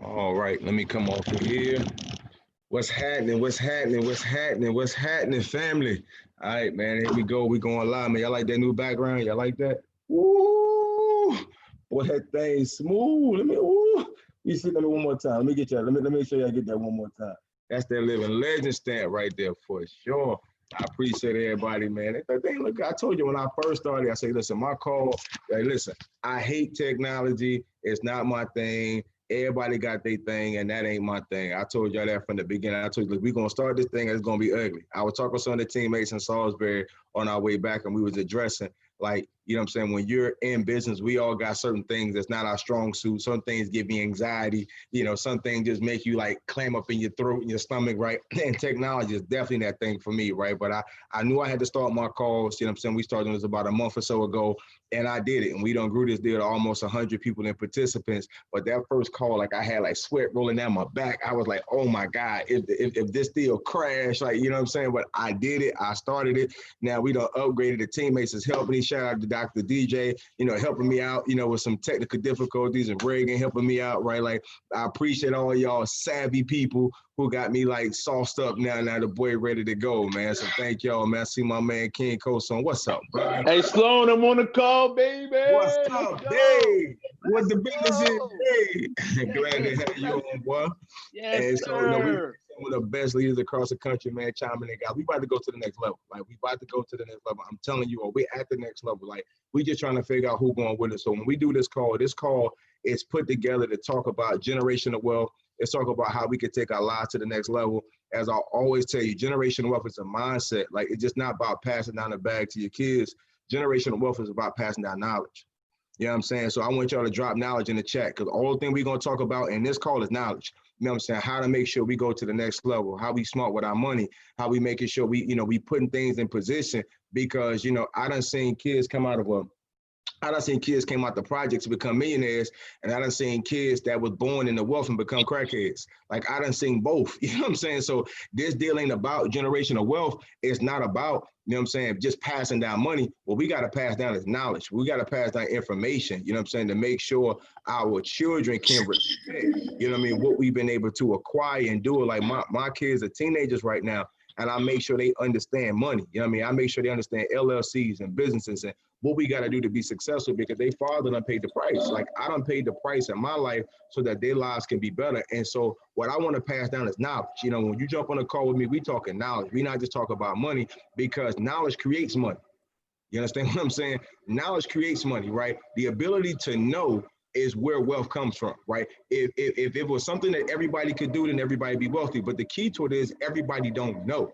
All right, let me come off of here. What's happening? What's happening? What's happening? What's happening, family? All right, man. Here we go. We going live, man. Y'all like that new background? Y'all like that? Ooh, boy, that thing smooth. Let me. Ooh, you see that one more time. Let me get you. Let me show you. I get that one more time. That's that living legend stamp right there for sure. I appreciate everybody, man. That thing, look, I told you when I first started, I say, listen, my call, hey, listen, I hate technology. It's not my thing. Everybody got their thing, and that ain't my thing. I told y'all that from the beginning. I told you, look, we're gonna start this thing, and it's gonna be ugly. I was talking to some of the teammates in Salisbury on our way back, and we was addressing, like, you know what I'm saying, when you're in business, we all got certain things that's not our strong suit. Some things give me anxiety, some things just make you like clam up in your throat and your stomach, right? And technology is definitely that thing for me, right? But I knew I had to start my calls, you know what I'm saying? We started this about a month or so ago, and I did it. And we done grew this deal to almost 100 people and participants. But that first call, like I had like sweat rolling down my back. I was like, oh my God, if this deal crashed, like, you know what I'm saying? But I did it. I started it. Now we done upgraded. The teammates is helping me. Shout out to Dr. DJ, helping me out, with some technical difficulties, and Reagan helping me out, right? Like, I appreciate all y'all savvy people who got me like sauced up now. Now the boy ready to go, man. So thank y'all, man. I see my man King Coson. What's up, bro? Hey, Sloan, I'm on the call, baby. What's Let's up, go. Dave? What the Let's business is, go. Dave? Glad to have you on, boy. Yes, And so, we sir. some of the best leaders across the country, man, chiming in, guys. We about to go to the next level. Like, we about to go to the next level. I'm telling you, we're at the next level. Like, we just trying to figure out who going with us. So when we do this call is put together to talk about generational wealth. Let's talk about how we can take our lives to the next level. As I always tell you, generational wealth is a mindset. Like, it's just not about passing down the bag to your kids. Generational wealth is about passing down knowledge. You know what I'm saying? So I want y'all to drop knowledge in the chat, because all the thing we're going to talk about in this call is knowledge. You know what I'm saying? How to make sure we go to the next level, how we smart with our money, how we making sure we putting things in position, because, I done seen kids come out of I done seen kids came out the projects to become millionaires, and I done seen kids that was born in the wealth and become crackheads. Like, I done seen both. You know what I'm saying? So this deal ain't about generational wealth. It's not about, just passing down money. What we got to pass down is knowledge. We got to pass down information, you know what I'm saying, to make sure our children can respect, what we've been able to acquire and do it. Like, my kids are teenagers right now, and I make sure they understand money. You know what I mean? I make sure they understand LLCs and businesses and what we got to do to be successful, because they father done paid the price. Like, I done paid the price in my life so that their lives can be better. And so what I want to pass down is knowledge. When you jump on a call with me, we talking knowledge. We not just talk about money, because knowledge creates money. You understand what I'm saying? Knowledge creates money, right? The ability to know is where wealth comes from, right? If it was something that everybody could do, then everybody be wealthy. But the key to it is everybody don't know.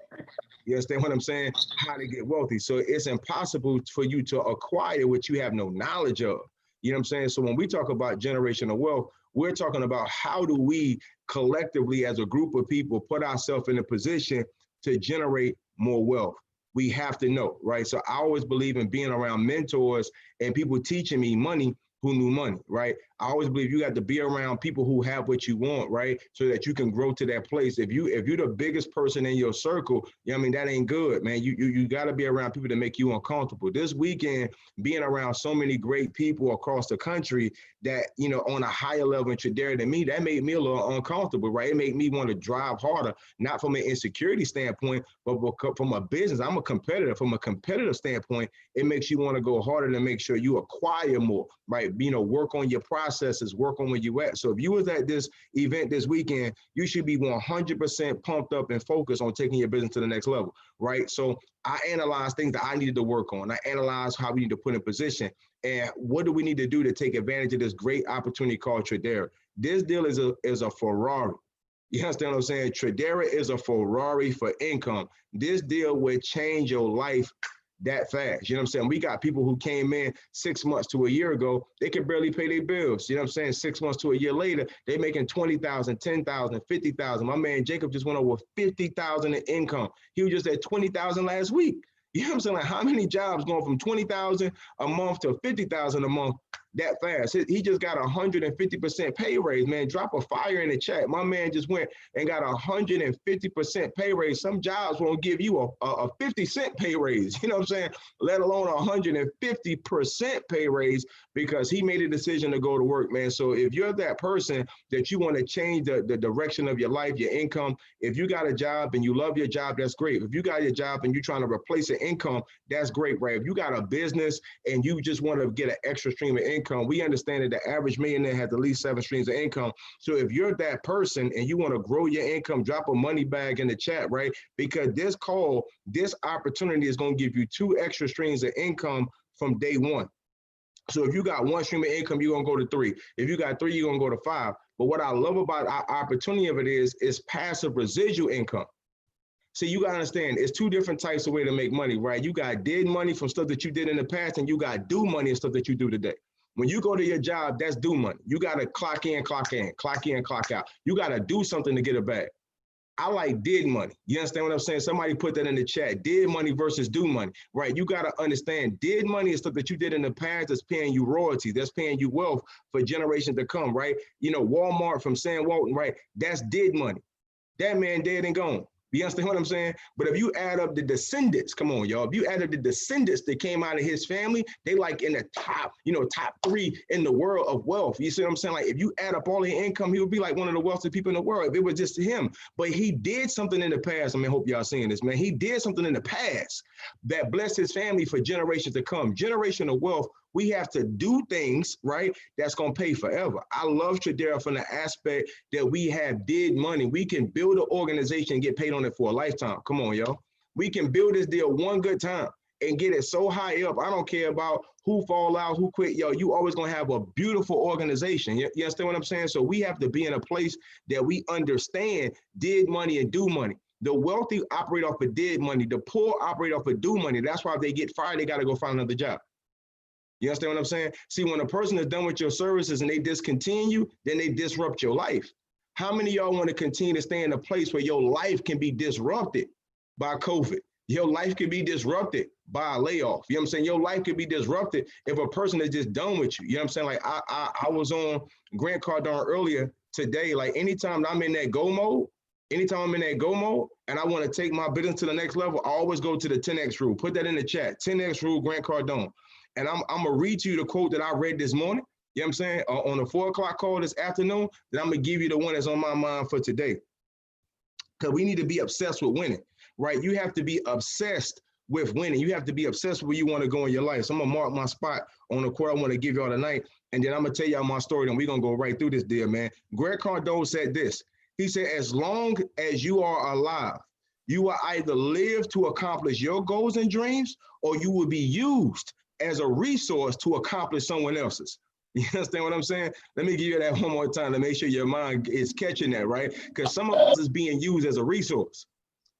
You understand what I'm saying? How to get wealthy. So it's impossible for you to acquire what you have no knowledge of. You know what I'm saying? So when we talk about generational wealth, we're talking about how do we collectively as a group of people put ourselves in a position to generate more wealth. We have to know, right? So I always believe in being around mentors and people teaching me money who knew money, right? I always believe you got to be around people who have what you want, right? So that you can grow to that place. If you're the biggest person in your circle, that ain't good, man. You got to be around people that make you uncomfortable. This weekend, being around so many great people across the country that, on a higher level in Tradera than me, that made me a little uncomfortable, right? It made me want to drive harder, not from an insecurity standpoint, but from a business. I'm a competitor. From a competitive standpoint, it makes you want to go harder to make sure you acquire more, right? Work on your processes, work on where you at. So if you was at this event this weekend, you should be 100% pumped up and focused on taking your business to the next level, right? So I analyzed things that I needed to work on. I analyzed how we need to put in position, and what do we need to do to take advantage of this great opportunity called Tradera. This deal is a Ferrari. You understand what I'm saying? Tradera is a Ferrari for income. This deal will change your life that fast. You know what I'm saying? We got people who came in 6 months to a year ago, they can barely pay their bills. You know what I'm saying? 6 months to a year later, they making 20,000, 10,000, 50,000. My man Jacob just went over 50,000 in income. He was just at 20,000 last week. You know what I'm saying? Like, how many jobs going from 20,000 a month to 50,000 a month that fast. He just got 150% pay raise, man. Drop a fire in the chat. My man just went and got 150% pay raise. Some jobs won't give you a 50-cent pay raise, you know what I'm saying? Let alone 150% pay raise because he made a decision to go to work, man. So if you're that person that you want to change the direction of your life, your income, if you got a job and you love your job, that's great. If you got your job and you're trying to replace an income, that's great, right? If you got a business and you just want to get an extra stream of income, we understand that the average millionaire has at least 7 streams of income. So if you're that person and you want to grow your income, drop a money bag in the chat, right? Because this call, this opportunity is going to give you 2 extra streams of income from day one. So if you got 1 stream of income, you're going to go to 3. If you got 3, you're going to go to 5. But what I love about our opportunity of it is passive residual income. See, you got to understand, it's 2 different types of way to make money, right? You got did money from stuff that you did in the past, and you got do money and stuff that you do today. When you go to your job, that's do money. You got to clock in, clock out. You got to do something to get a bag. I like did money. You understand what I'm saying? Somebody put that in the chat. Did money versus do money, right? You got to understand did money is stuff that you did in the past that's paying you royalties, that's paying you wealth for generations to come, right? You know, Walmart from Sam Walton, right? That's did money. That man dead and gone. You understand what I'm saying? But if you add up the descendants, come on, y'all. If you add up the descendants that came out of his family, they like in the top, top 3 in the world of wealth. You see what I'm saying? Like if you add up all his income, he would be like one of the wealthiest people in the world if it was just him. But he did something in the past. I mean, I hope y'all seeing this, man. He did something in the past that blessed his family for generations to come. Generational wealth. We have to do things, right, that's going to pay forever. I love Tradera from the aspect that we have did money. We can build an organization and get paid on it for a lifetime. Come on, y'all. We can build this deal one good time and get it so high up. I don't care about who fall out, who quit. Yo, you always going to have a beautiful organization. You understand what I'm saying? So we have to be in a place that we understand did money and do money. The wealthy operate off of did money. The poor operate off of do money. That's why if they get fired, they got to go find another job. You understand what I'm saying? See, when a person is done with your services and they discontinue, then they disrupt your life. How many of y'all want to continue to stay in a place where your life can be disrupted by COVID? Your life can be disrupted by a layoff. You know what I'm saying? Your life could be disrupted if a person is just done with you. You know what I'm saying? Like I was on Grant Cardone earlier today. Like anytime I'm in that go mode, and I want to take my business to the next level, I always go to the 10X rule. Put that in the chat. 10X rule, Grant Cardone. And I'm going to read to you the quote that I read this morning, you know what I'm saying, on the 4 o'clock call this afternoon, then I'm going to give you the one that's on my mind for today. Because we need to be obsessed with winning, right? You have to be obsessed with winning. You have to be obsessed with where you want to go in your life. So I'm going to mark my spot on the quote I want to give y'all tonight, and then I'm going to tell y'all my story, and we're going to go right through this deal, man. Grant Cardone said this. He said, as long as you are alive, you will either live to accomplish your goals and dreams, or you will be used as a resource to accomplish someone else's. You understand what I'm saying? Let me give you that one more time to make sure your mind is catching that, right? Because some of us is being used as a resource.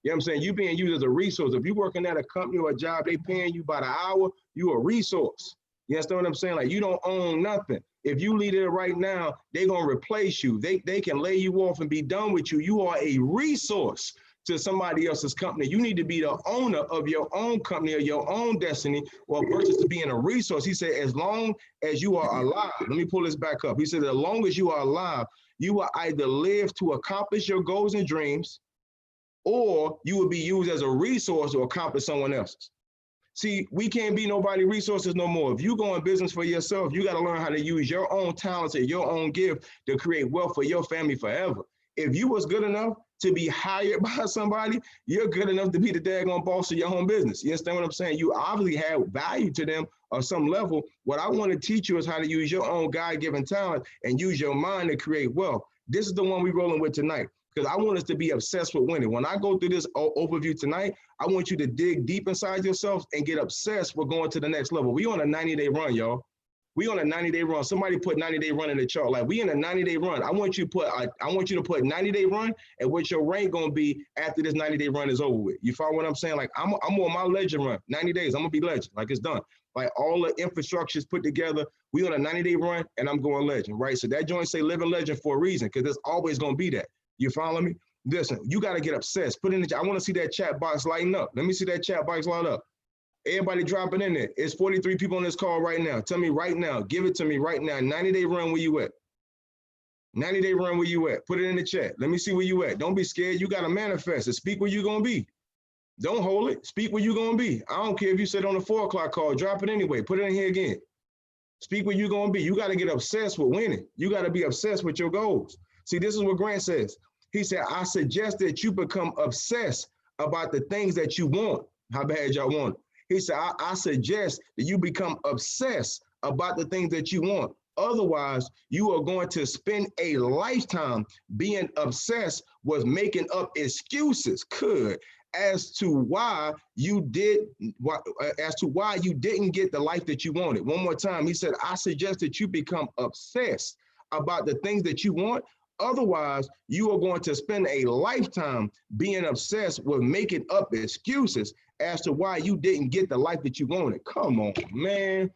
You know what I'm saying? You being used as a resource. If you're working at a company or a job, they paying you by the hour, you a resource. You understand what I'm saying? Like you don't own nothing. If you leave it right now, they're going to replace you. They can lay you off and be done with you. You are a resource to somebody else's company. You need to be the owner of your own company or your own destiny, or versus to being a resource. He said, as long as you are alive, let me pull this back up. He said, as long as you are alive, you will either live to accomplish your goals and dreams, or you will be used as a resource to accomplish someone else's. See, we can't be nobody resources no more. If you go in business for yourself, you got to learn how to use your own talents and your own gift to create wealth for your family forever. If you was good enough to be hired by somebody, you're good enough to be the daggone boss of your own business. You understand what I'm saying? You obviously have value to them on some level. What I want to teach you is how to use your own God-given talent and use your mind to create wealth. This is the one we're rolling with tonight, because I want us to be obsessed with winning. When I go through this overview tonight, I want you to dig deep inside yourself and get obsessed with going to the next level. We on a 90-day run, y'all. We on a 90-day run. Somebody put 90-day run in the chart. Like we in a 90-day run. I want you to put 90-day run and what your rank gonna be after this 90-day run is over with. You follow what I'm saying? Like I'm on my legend run. 90 days. I'm gonna be legend. Like it's done. Like all the infrastructure is put together. We on a 90-day run and I'm going legend, right? So that joint say living legend for a reason, because there's always gonna be that. You follow me? Listen, you gotta get obsessed. Put in the. I want to see that chat box lighting up. Let me see that chat box light up. Everybody dropping in there. It's 43 people on this call right now. Tell me right now. Give it to me right now. 90-day run, where you at? 90-day run, where you at? Put it in the chat. Let me see where you at. Don't be scared. You got to manifest it. Speak where you going to be. Don't hold it. Speak where you going to be. I don't care if you said on the 4 o'clock call. Drop it anyway. Put it in here again. Speak where you going to be. You got to get obsessed with winning. You got to be obsessed with your goals. See, this is what Grant says. He said, I suggest that you become obsessed about the things that you want. How bad y'all want it? He said, I suggest that you become obsessed about the things that you want. Otherwise, you are going to spend a lifetime being obsessed with making up excuses as to why you didn't get the life that you wanted. One more time, he said, I suggest that you become obsessed about the things that you want. Otherwise, you are going to spend a lifetime being obsessed with making up excuses as to why you didn't get the life that you wanted. Come on, man.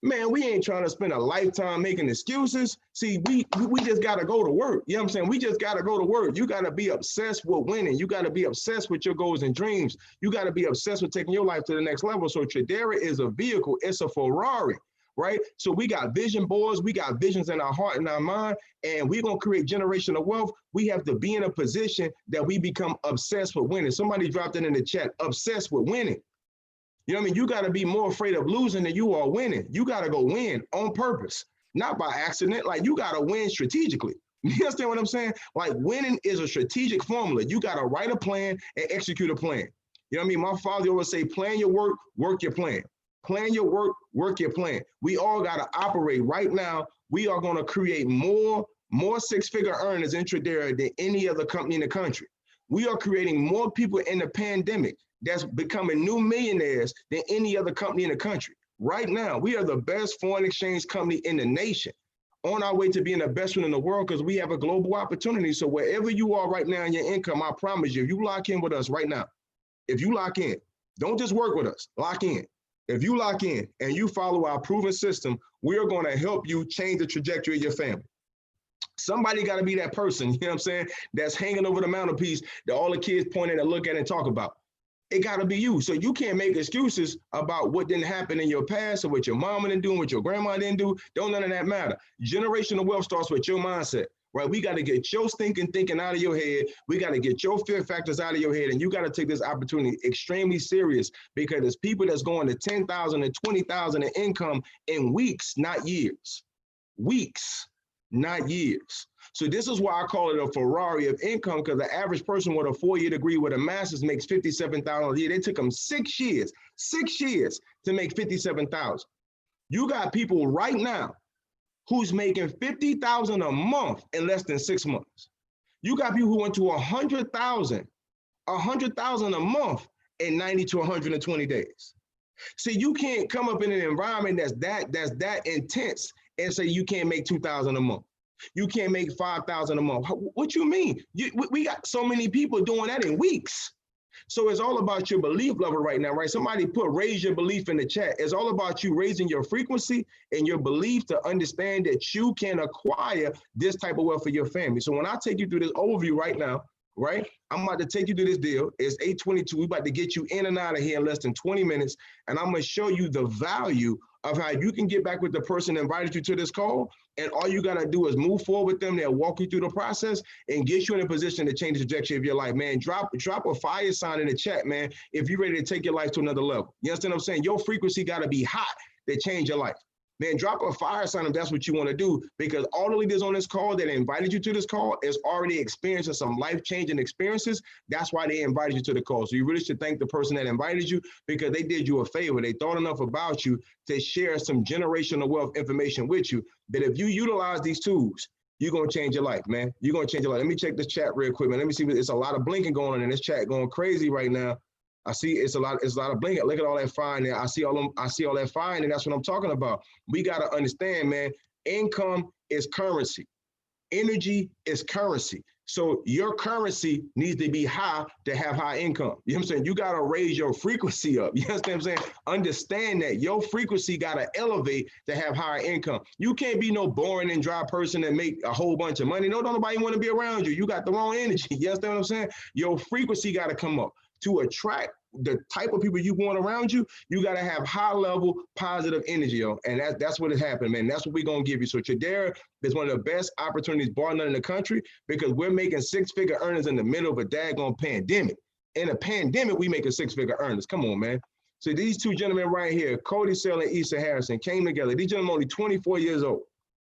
Man, we ain't trying to spend a lifetime making excuses. See, we just got to go to work. You know what I'm saying? We just got to go to work. You got to be obsessed with winning. You got to be obsessed with your goals and dreams. You got to be obsessed with taking your life to the next level. So Tradera is a vehicle. It's a Ferrari, right? So we got vision boards. We got visions in our heart and our mind, and we're going to create generational wealth. We have to be in a position that we become obsessed with winning. Somebody dropped it in the chat, obsessed with winning. You know what I mean? You got to be more afraid of losing than you are winning. You got to go win on purpose, not by accident. Like, you got to win strategically. You understand what I'm saying? Like, winning is a strategic formula. You got to write a plan and execute a plan. You know what I mean? My father always say, plan your work, work your plan. Plan your work your plan. We all got to operate right now. We are going to create more six-figure earners in Tradera than any other company in the country. We are creating more people in the pandemic that's becoming new millionaires than any other company in the country. Right now, we are the best foreign exchange company in the nation, on our way to being the best one in the world, because we have a global opportunity. So wherever you are right now in your income, I promise you, if you lock in with us right now, if you lock in, don't just work with us, lock in. If you lock in and you follow our proven system, we are going to help you change the trajectory of your family. Somebody got to be that person, you know what I'm saying, that's hanging over the mantelpiece that all the kids point at and look at and talk about. It got to be you. So you can't make excuses about what didn't happen in your past or what your mama didn't do and what your grandma didn't do. Don't none of that matter. Generational wealth starts with your mindset, right? We got to get your stinking thinking out of your head. We got to get your fear factors out of your head. And you got to take this opportunity extremely serious, because there's people that's going to 10,000 and 20,000 in income in weeks, not years. Weeks, not years. So this is why I call it a Ferrari of income, because the average person with a 4-year degree with a master's makes $57,000 a year. They took them 6 years to make $57,000. You got people right now who's making $50,000 a month in less than 6 months. You got people who went to $100,000 a month in 90 to 120 days. See, you can't come up in an environment that's that intense and say you can't make $2,000 a month. You can't make $5,000 a month. What you mean? We got so many people doing that in weeks. So it's all about your belief level right now, right? Somebody put raise your belief in the chat. It's all about you raising your frequency and your belief to understand that you can acquire this type of wealth for your family. So when I take you through this overview right now, right, I'm about to take you through this deal. It's 8:22. We're about to get you in and out of here in less than 20 minutes. And I'm going to show you the value of how you can get back with the person that invited you to this call. And all you got to do is move forward with them. They'll walk you through the process and get you in a position to change the trajectory of your life, man. Drop a fire sign in the chat, man, if you're ready to take your life to another level. You understand what I'm saying? Your frequency got to be hot to change your life. Man, drop a fire sign if that's what you want to do, because all the leaders on this call that invited you to this call is already experiencing some life-changing experiences. That's why they invited you to the call. So you really should thank the person that invited you, because they did you a favor. They thought enough about you to share some generational wealth information with you, that if you utilize these tools, you're going to change your life, man. You're going to change your life. Let me check this chat real quick, man. Let me see. It's a lot of blinking going on in this chat, going crazy right now. I see it's a lot of blinking. Look at all that fire there. I see all that fire, and that's what I'm talking about. We got to understand, man, income is currency. Energy is currency. So your currency needs to be high to have high income. You know what I'm saying? You got to raise your frequency up. You understand what I'm saying? Understand that your frequency got to elevate to have higher income. You can't be no boring and dry person and make a whole bunch of money. No, don't nobody want to be around you. You got the wrong energy. You understand what I'm saying? Your frequency got to come up. To attract the type of people you want around you, you got to have high level positive energy, yo. And that's what has happened, man. That's what we're going to give you. So Tradera is one of the best opportunities bar none in the country because we're making six-figure earnings in the middle of a daggone pandemic. In a pandemic, we make a six-figure earnings. Come on, man. So these two gentlemen right here, Cody Sale and Issa Harrison, came together. These gentlemen are only 24 years old.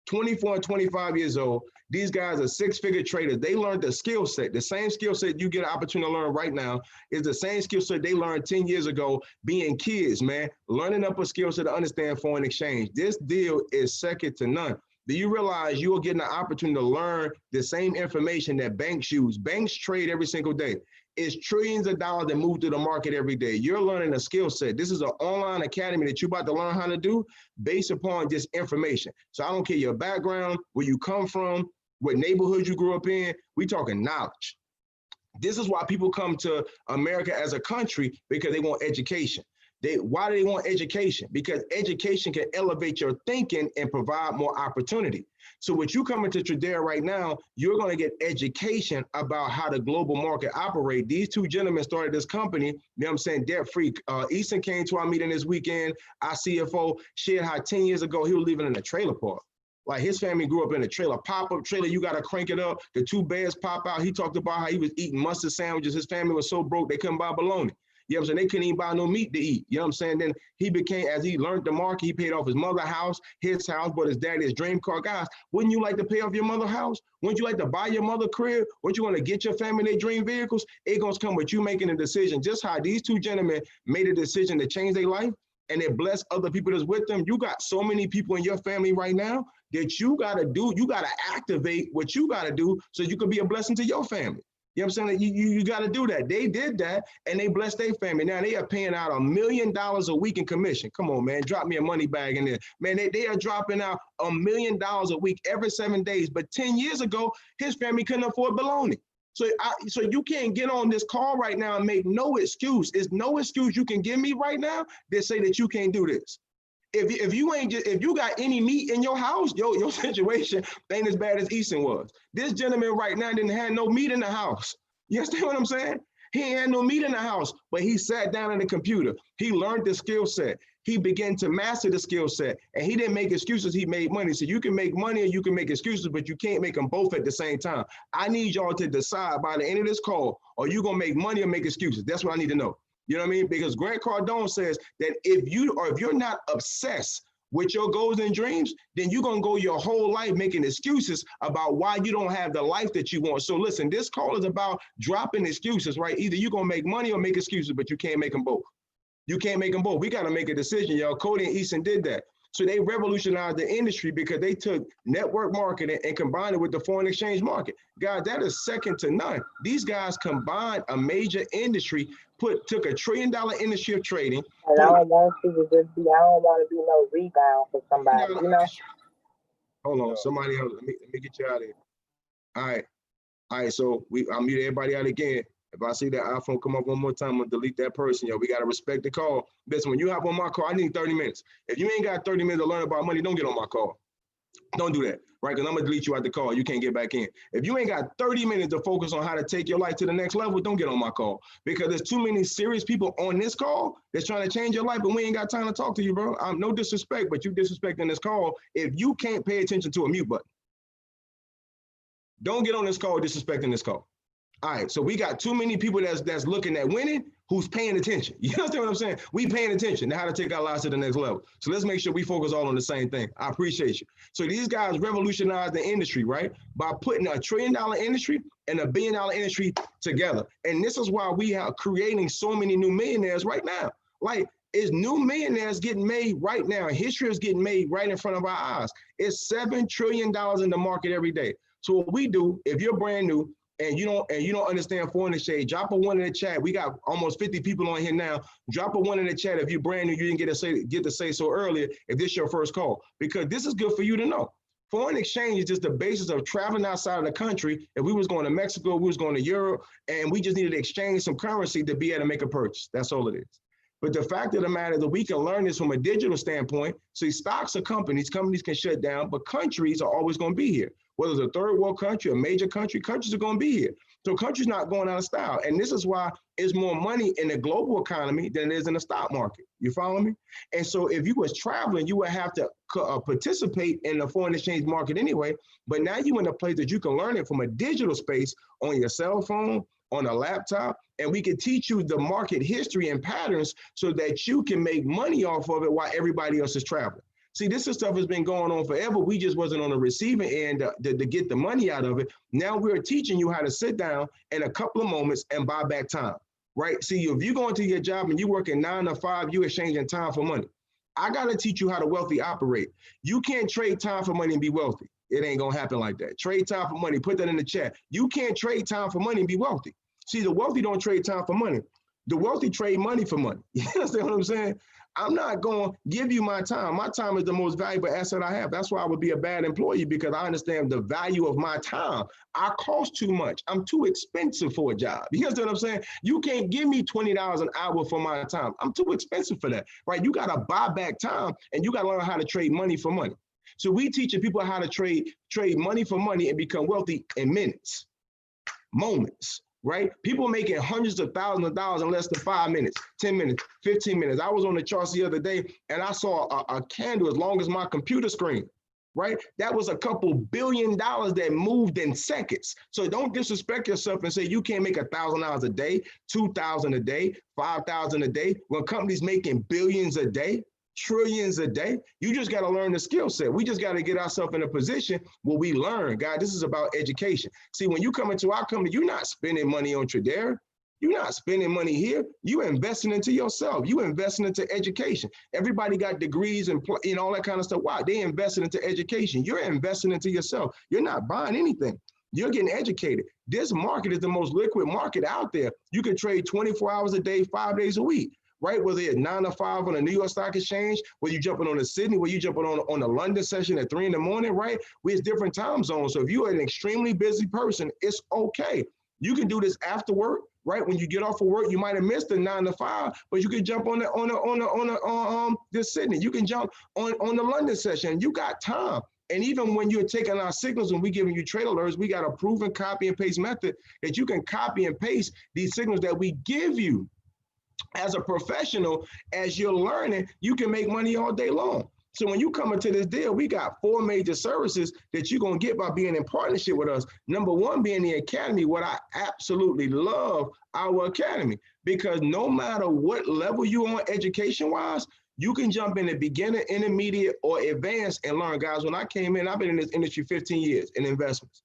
24 and 25 years old. These guys are six-figure traders. They learned the skill set. The same skill set you get an opportunity to learn right now is the same skill set they learned 10 years ago being kids, man. Learning up a skill set to understand foreign exchange. This deal is second to none. Do you realize you are getting an opportunity to learn the same information that banks use? Banks trade every single day. It's trillions of dollars that move through the market every day. You're learning a skill set. This is an online academy that you're about to learn how to do based upon just information. So I don't care your background, where you come from, what neighborhood you grew up in. We talking knowledge. This is why people come to America as a country, because they want education. Why do they want education? Because education can elevate your thinking and provide more opportunity. So what you come into Tradera right now, you're going to get education about how the global market operate. These two gentlemen started this company, you know what I'm saying, debt-free. Easton came to our meeting this weekend. Our CFO shared how 10 years ago he was living in a trailer park. Like his family grew up in a trailer, pop-up trailer, you got to crank it up. The two beds pop out. He talked about how he was eating mustard sandwiches. His family was so broke they couldn't buy bologna. You know what I'm saying? They couldn't even buy no meat to eat. You know what I'm saying? Then he became, as he learned the market, he paid off his mother's house, his house, but his daddy's dream car. Guys, wouldn't you like to pay off your mother's house? Wouldn't you like to buy your mother crib? Wouldn't you want to get your family their dream vehicles? It's going to come with you making a decision. Just how these two gentlemen made a decision to change their life and they bless other people that's with them. You got so many people in your family right now that you got to activate what you got to do so you can be a blessing to your family. You know what I'm saying? You got to do that. They did that, and they blessed their family. Now, they are paying out $1 million a week in commission. Come on, man. Drop me a money bag in there. Man, they are dropping out $1 million a week every 7 days. But 10 years ago, his family couldn't afford bologna. So you can't get on this call right now and make no excuse. There's no excuse you can give me right now that say that you can't do this. If you got any meat in your house, your situation ain't as bad as Easton was. This gentleman right now didn't have no meat in the house. You understand what I'm saying? He ain't had no meat in the house, but he sat down on the computer. He learned the skill set. He began to master the skill set, and he didn't make excuses. He made money. So you can make money or you can make excuses, but you can't make them both at the same time. I need y'all to decide by the end of this call, are you gonna make money or make excuses? That's what I need to know. You know what I mean? Because Grant Cardone says that if you're not obsessed with your goals and dreams, then you're going to go your whole life making excuses about why you don't have the life that you want. So listen, this call is about dropping excuses, right? Either you're going to make money or make excuses, but you can't make them both. You can't make them both. We got to make a decision, y'all. Cody and Easton did that. So they revolutionized the industry because they took network marketing and combined it with the foreign exchange market. Guys, that is second to none. These guys combined a major industry, took $1 trillion industry of trading. And I don't want you to just be, I don't want to be no rebound for somebody, you know? Hold on, somebody else, let me get you out of here. All right, so I'll mute everybody out again. If I see that iPhone come up one more time, I'm gonna delete that person. Yo, we gotta respect the call. Listen, when you hop on my call, I need 30 minutes. If you ain't got 30 minutes to learn about money, don't get on my call. Don't do that, right? Because I'm gonna delete you out the call. You can't get back in. If you ain't got 30 minutes to focus on how to take your life to the next level, don't get on my call. Because there's too many serious people on this call that's trying to change your life, but we ain't got time to talk to you, bro. No disrespect, but you disrespecting this call if you can't pay attention to a mute button. Don't get on this call disrespecting this call. All right, so we got too many people that's looking at winning who's paying attention. You understand what I'm saying? We paying attention to how to take our lives to the next level. So let's make sure we focus all on the same thing. I appreciate you. So these guys revolutionized the industry, right? By putting $1 trillion industry and $1 billion industry together. And this is why we are creating so many new millionaires right now. Like, it's new millionaires getting made right now. History is getting made right in front of our eyes. It's $7 trillion in the market every day. So what we do, if you're brand new, and you don't understand foreign exchange, drop a 1 in the chat. We got almost 50 people on here now. Drop a 1 in the chat if you're brand new, you didn't get to say so earlier if this is your first call, because this is good for you to know. Foreign exchange is just the basis of traveling outside of the country. If we was going to Mexico, we was going to Europe, and we just needed to exchange some currency to be able to make a purchase. That's all it is. But the fact of the matter is that we can learn this from a digital standpoint. So stocks are companies can shut down, but countries are always going to be here. Whether it's a third world country, a major country, countries are going to be here. So countries not going out of style. And this is why it's more money in the global economy than it is in the stock market. You follow me? And so if you was traveling, you would have to participate in the foreign exchange market anyway. But now you're in a place that you can learn it from a digital space on your cell phone, on a laptop, and we can teach you the market history and patterns so that you can make money off of it while everybody else is traveling. See, this is stuff has been going on forever. We just wasn't on the receiving end to get the money out of it. Now we're teaching you how to sit down in a couple of moments and buy back time, right? See, if you go into your job and you working 9 to 5, you exchanging time for money. I got to teach you how to wealthy operate. You can't trade time for money and be wealthy. It ain't going to happen like that. Trade time for money. Put that in the chat. You can't trade time for money and be wealthy. See, the wealthy don't trade time for money. The wealthy trade money for money. You understand what I'm saying? I'm not going to give you my time. My time is the most valuable asset I have. That's why I would be a bad employee, because I understand the value of my time. I cost too much. I'm too expensive for a job. You understand what I'm saying? You can't give me $20 an hour for my time. I'm too expensive for that, right? You got to buy back time, and you got to learn how to trade money for money. So we teaching people how to trade money for money and become wealthy in minutes, moments. Right? People making hundreds of thousands of dollars in less than 5 minutes, 10 minutes, 15 minutes. I was on the charts the other day and I saw a candle as long as my computer screen, right? That was a couple $1 billion that moved in seconds. So don't disrespect yourself and say you can't make $1,000 a day, 2,000 a day, 5,000 a day. When companies making billions a day, trillions a day, you just got to learn the skill set. We just got to get ourselves in a position where we learn. God, this is about education. See, when you come into our company, you're not spending money on Tradera. You're not spending money here. You're investing into yourself. You're investing into education. Everybody got degrees and all that kind of stuff. Why? They invested into education. You're investing into yourself. You're not buying anything. You're getting educated. This market is the most liquid market out there. You can trade 24 hours a day, 5 days a week. Right, whether it's 9 to 5 on the New York Stock Exchange, whether you jumping on the Sydney, whether you jumping on the London session at 3 in the morning, right? We have different time zones. So if you're an extremely busy person, it's okay. You can do this after work, right? When you get off of work, you might have missed the 9 to 5, but you can jump on the Sydney. You can jump on the London session. You got time. And even when you're taking our signals and we giving you trade alerts, we got a proven copy and paste method that you can copy and paste these signals that we give you. As a professional, as you're learning, you can make money all day long. So when you come into this deal, we got 4 major services that you're going to get by being in partnership with us. Number one being the Academy. What I absolutely love our Academy, because no matter what level you're on education-wise, you can jump in the beginner, intermediate, or advanced and learn. Guys, when I came in, I've been in this industry 15 years in investments.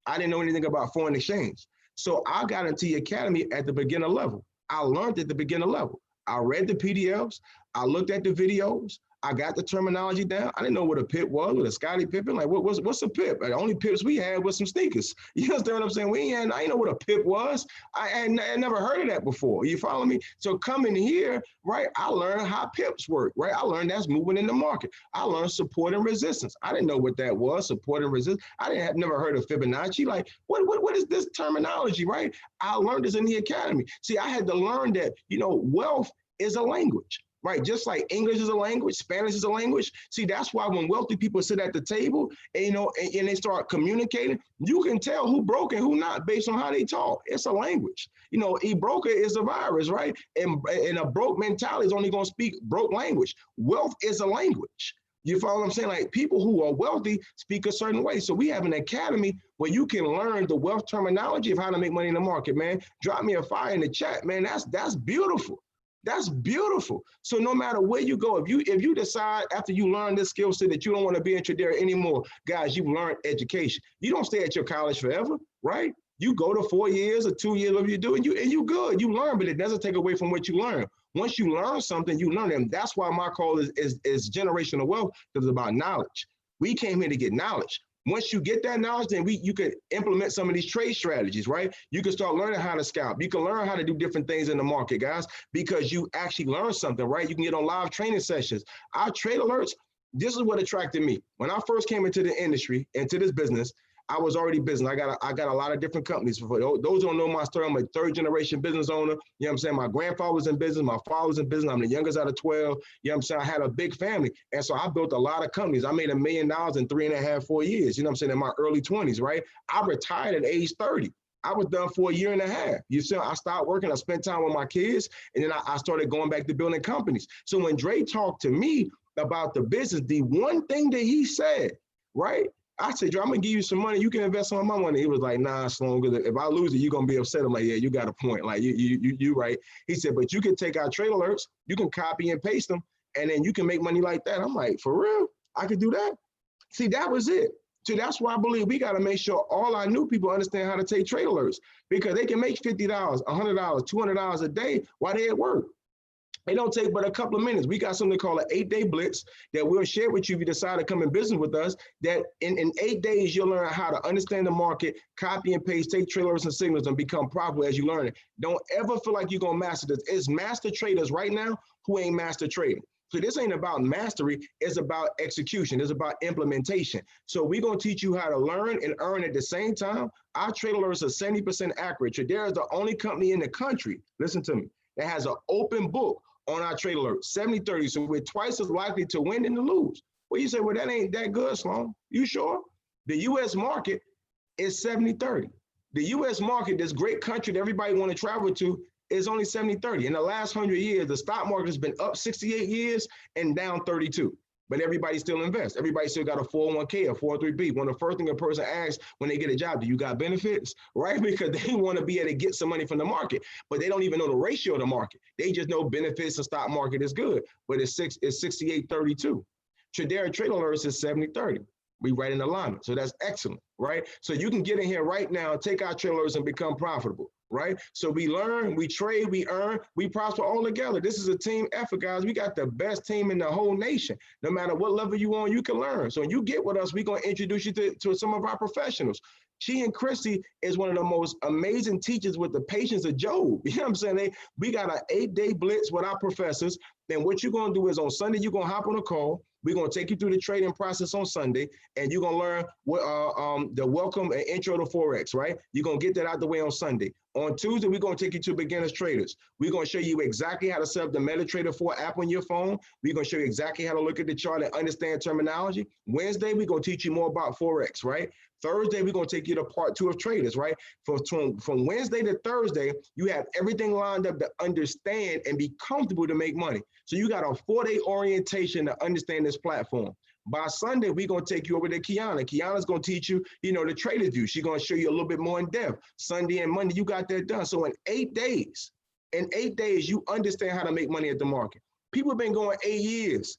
I didn't know anything about foreign exchange. So I got into the Academy at the beginner level. I learned at the beginner level. I read the PDFs. I looked at the videos. I got the terminology down. I didn't know what a pip was, what a Scottie Pippen. Like, what's a pip? Like, the only pips we had was some sneakers. You understand what I'm saying? I didn't know what a pip was. I never heard of that before. You follow me? So coming here, right, I learned how pips work, right? I learned that's moving in the market. I learned support and resistance. I didn't know what that was, support and resistance. I never heard of Fibonacci. Like, what is this terminology, right? I learned this in the Academy. See, I had to learn that, wealth is a language. Right, just like English is a language, Spanish is a language. See, that's why when wealthy people sit at the table, and, and they start communicating, you can tell who broke and who not based on how they talk. It's a language. A broker is a virus, right? And a broke mentality is only going to speak broke language. Wealth is a language. You follow what I'm saying? Like, people who are wealthy speak a certain way. So we have an academy where you can learn the wealth terminology of how to make money in the market, man. Drop me a fire in the chat, man. That's beautiful. That's beautiful. So no matter where you go, if you decide after you learn this skill set that you don't want to be in Tradera anymore, guys, you've learned education. You don't stay at your college forever, right? You go to 4 years or 2 years, whatever you do, and you good. You learn, but it doesn't take away from what you learn. Once you learn something, you learn it. And that's why my call is generational wealth, because it's about knowledge. We came here to get knowledge. Once you get that knowledge, then you could implement some of these trade strategies, right? You can start learning how to scalp. You can learn how to do different things in the market, guys, because you actually learn something, right? You can get on live training sessions. Our trade alerts, this is what attracted me. When I first came into the industry, into this business, I was already business. I got a lot of different companies. For those who don't know my story, I'm a 3rd generation business owner. You know what I'm saying? My grandfather was in business. My father was in business. I'm the youngest out of 12. You know what I'm saying? I had a big family. And so I built a lot of companies. I made $1 million in 3.5, 4 years. You know what I'm saying? In my early 20s, right? I retired at age 30. I was done for a year and a half. You see, I started working, I spent time with my kids, and then I started going back to building companies. So when Dre talked to me about the business, the one thing that he said, right? I said, Dre, I'm gonna give you some money. You can invest some of my money. He was like, nah, Sloan, because if I lose it, you're gonna be upset. I'm like, yeah, you got a point. Like you right. He said, but you can take our trade alerts, you can copy and paste them, and then you can make money like that. I'm like, for real? I could do that? See, that was it. So that's why I believe we got to make sure all our new people understand how to take trade alerts, because they can make $50, $100, $200 a day while they at work. It don't take but a couple of minutes. We got something called an 8-day blitz that we'll share with you if you decide to come in business with us, that in 8 days, you'll learn how to understand the market, copy and paste, take trade alerts and signals, and become profitable as you learn it. Don't ever feel like you're going to master this. It's master traders right now who ain't master trading. So this ain't about mastery, it's about execution, it's about implementation. So we're gonna teach you how to learn and earn at the same time. Our trade alerts are 70% accurate. Tradera is the only company in the country, listen to me, that has an open book on our trade alert, 70-30. So we're twice as likely to win than to lose. Well, you say, well, that ain't that good, Sloan. You sure? The US market is 70-30. The US market, this great country that everybody want to travel to, is only 70-30. In the last 100 years, the stock market has been up 68 years and down 32. But everybody still invests. Everybody still got a 401k, a 403b. One of the first thing a person asks when they get a job, do you got benefits? Right? Because they want to be able to get some money from the market, but they don't even know the ratio of the market. They just know benefits, the stock market is good, but it's 68-32. Tradera trade alerts is 70-30. We right in alignment. So that's excellent, right? So you can get in here right now, take our trade alerts and become profitable. Right? So we learn, we trade, we earn, we prosper all together. This is a team effort, guys. We got the best team in the whole nation. No matter what level you on, you can learn. So when you get with us, we're going to introduce you to some of our professionals. She and Christy is one of the most amazing teachers with the patience of Job. You know what I'm saying? We got an 8-day blitz with our professors. Then what you're going to do is on Sunday, you're going to hop on a call. We're going to take you through the trading process on Sunday, and you're going to learn what the welcome and intro to Forex, right? You're going to get that out the way on Sunday. On Tuesday, we're going to take you to beginners traders. We're going to show you exactly how to set up the MetaTrader 4 app on your phone. We're going to show you exactly how to look at the chart and understand terminology. Wednesday, we're going to teach you more about Forex, right? Thursday, we're going to take you to part 2 of traders, right? From Wednesday to Thursday, you have everything lined up to understand and be comfortable to make money. So you got a 4-day orientation to understand this platform. By Sunday, we're going to take you over to Kiana. Kiana's going to teach you, the trader's view. She's going to show you a little bit more in depth. Sunday and Monday, you got that done. So in 8 days, you understand how to make money at the market. People have been going 8 years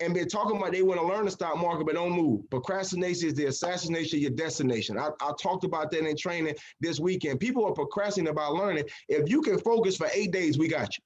and been talking about they want to learn the stock market, but don't move. Procrastination is the assassination of your destination. I talked about that in training this weekend. People are procrastinating about learning. If you can focus for 8 days, we got you.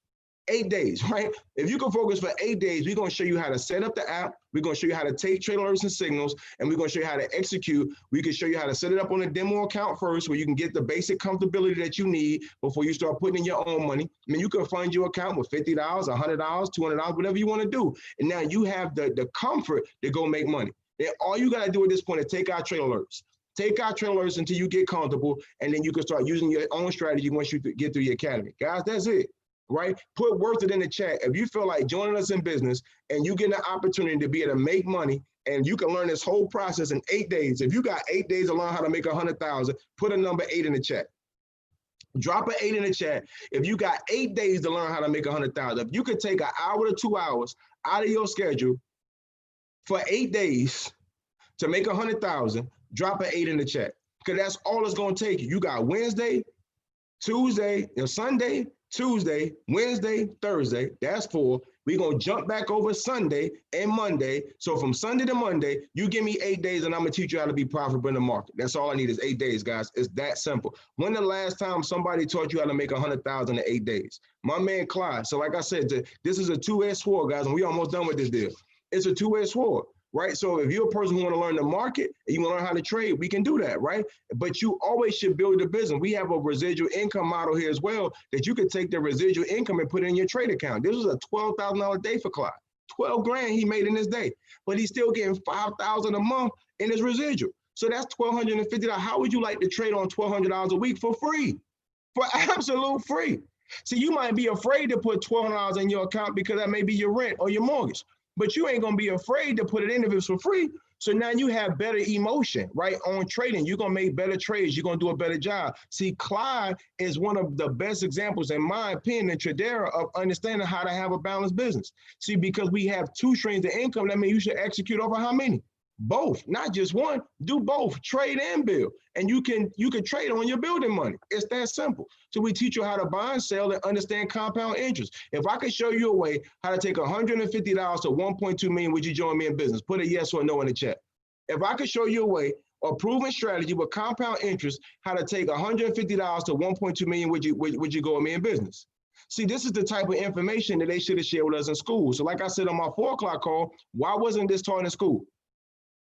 8 days, right? If you can focus for 8 days, we're going to show you how to set up the app. We're going to show you how to take trade alerts and signals, and we're going to show you how to execute. We can show you how to set it up on a demo account first, where you can get the basic comfortability that you need before you start putting in your own money. I mean, you can fund your account with $50, $100, $200, whatever you want to do. And now you have the comfort to go make money. Then all you got to do at this point is take our trade alerts. Take our trade alerts until you get comfortable, and then you can start using your own strategy once you get through the academy. Guys, that's it. Right? Put worth it in the chat. If you feel like joining us in business and you get an opportunity to be able to make money, and you can learn this whole process in 8 days. If you got 8 days to learn how to make 100,000, put a number 8 in the chat. Drop an 8 in the chat. If you got 8 days to learn how to make 100,000, if you could take an hour to 2 hours out of your schedule for 8 days to make 100,000, drop an 8 in the chat. Because that's all it's going to take you. You got Wednesday, Tuesday, Sunday, Tuesday, Wednesday, Thursday, that's 4. We're going to jump back over Sunday and Monday. So from Sunday to Monday, you give me 8 days and I'm going to teach you how to be profitable in the market. That's all I need is 8 days, guys. It's that simple. When the last time somebody taught you how to make 100,000 in 8 days? My man, Clyde. So like I said, this is a two-edged sword, guys, and we almost done with this deal. It's a two-edged sword. Right? So if you're a person who want to learn the market and you want to learn how to trade, we can do that, right? But you always should build a business. We have a residual income model here as well that you could take the residual income and put it in your trade account. This was a $12,000 day for Clyde. 12 grand he made in this day, but he's still getting 5,000 a month in his residual. So that's $1,250. How would you like to trade on $1,200 a week for free? For absolute free. See, you might be afraid to put $1,200 in your account because that may be your rent or your mortgage. But you ain't going to be afraid to put it in if it's for free. So now you have better emotion, right? On trading, you're going to make better trades. You're going to do a better job. See, Clyde is one of the best examples, in my opinion, in Tradera of understanding how to have a balanced business. See, because we have two streams of income, that means you should execute over how many? Both, not just one. Do both, trade and build. And you can trade on your building money. It's that simple. So we teach you how to buy and sell and understand compound interest. If I could show you a way how to take $150 to 1.2 million, would you join me in business? Put a yes or no in the chat. If I could show you a way, a proven strategy with compound interest, how to take $150 to 1.2 million, would you go with me in business? See, this is the type of information that they should have shared with us in school. So like I said on my 4 o'clock call, why wasn't this taught in school?